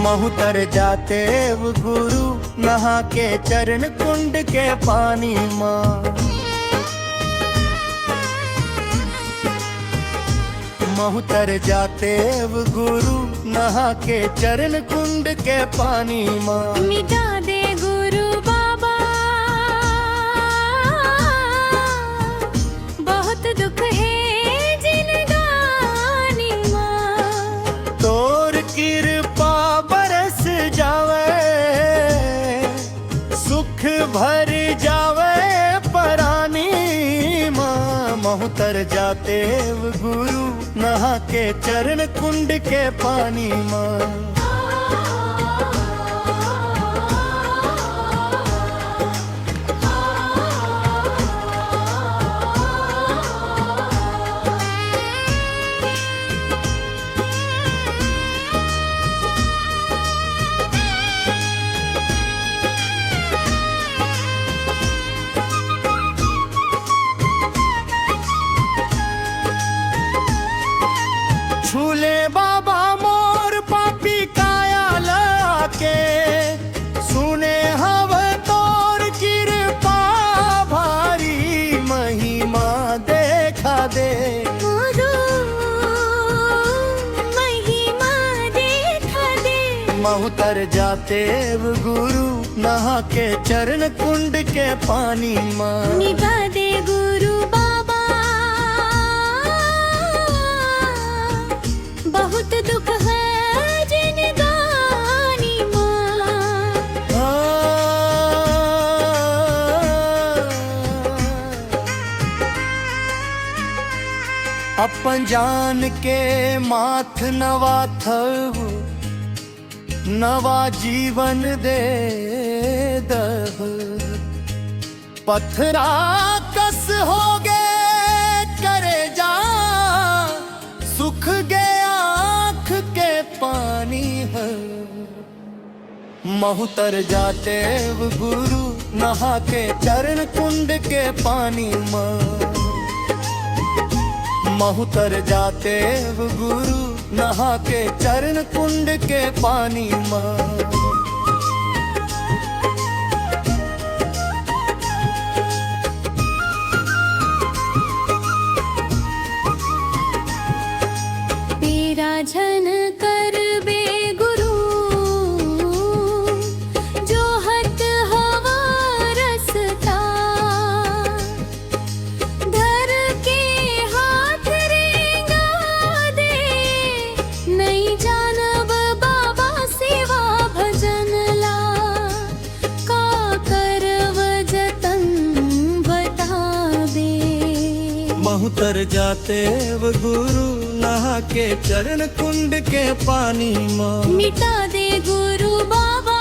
महुतर जाते वो गुरु नहा के चरण कुंड के पानी माँ। महुतर जाते वो गुरु नहा के चरण कुंड के पानी माँ। मिटा दे गुरु बाबा बहुत दुख है जिंदगानी माँ। तोर कृपा बरस जावे सुख भर जावे परानी माँ। महुतर जाते वो गुरु नहा के चरण कुंड के पानी माँ। झूले बाबा मोर पापी काया लाके सुने हव तोर कृपा भारी महिमा देखा दे। महिमा देखा दे। महुतर जाते वो गुरु नहा के चरण कुंड के पानी माँ। मिटा दे गुरु बाबा बहुत दुख है जिंदगानी माँ। अपन जान के माथ नवा थव नवा जीवन दे दह। पत्थरा कस हो गए करे जा सुख गया आँख के पानी है। महुतर जाते वो गुरु नहा के चरण कुंड के पानी माँ। महुतर जाते वो गुरु नहा के चरण कुंड के पानी माँ। राजन कर बे गुरु जो हट हवा रसता धर के हाथ रेंगा दे। नहीं जानब बाबा सेवा भजन ला का करव जतन बता दे। महुतर जाते वो गुरु नहा के चरण कुंड के पानी माँ। मिटा दे गुरु बाबा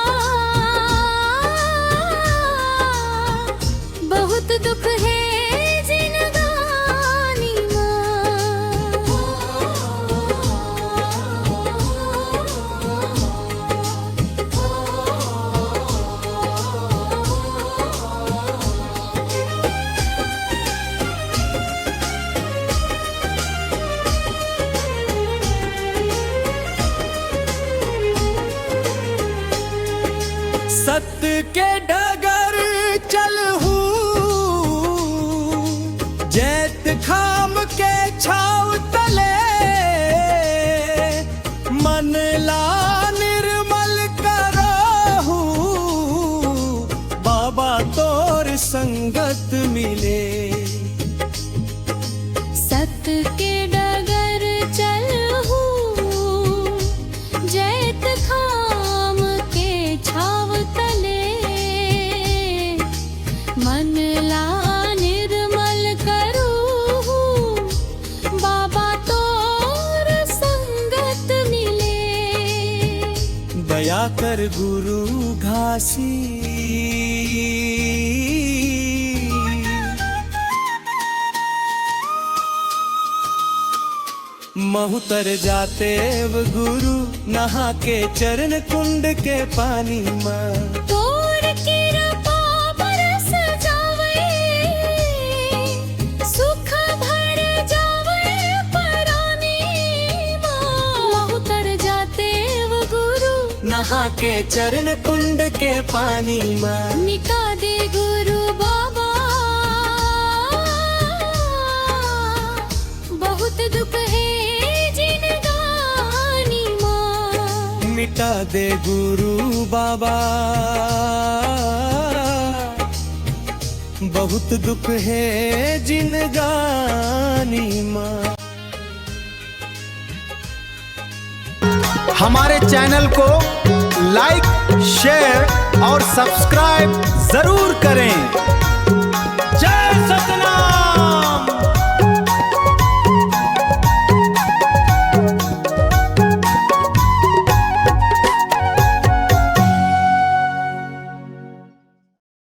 बहुत दुख है जिंदगानी सत्य के डगर चलहू जैत खाम के छाव तले। मन ला निर्मल करहू बाबा तोर संगत मिले। सत्य के डगर चलहू जैत खाम के छाव तले। मन ला निर्मल करूँ बाबा तोर संगत मिले। दया कर गुरु घासी महुतर जाते वो गुरु नहा के चरण कुंड के पानी माँ। तोर कृपा बरस जावे सुख भर जावे परानी माँ। महुतर जाते वो गुरु नहा के चरण कुंड के पानी में। मिटा दे गुरु बाबा बहुत दुख है जिंदगानी माँ। मिटा दे गुरु बाबा बहुत दुख है जिंदगानी माँ। हमारे चैनल को लाइक, शेयर और सब्सक्राइब जरूर करें।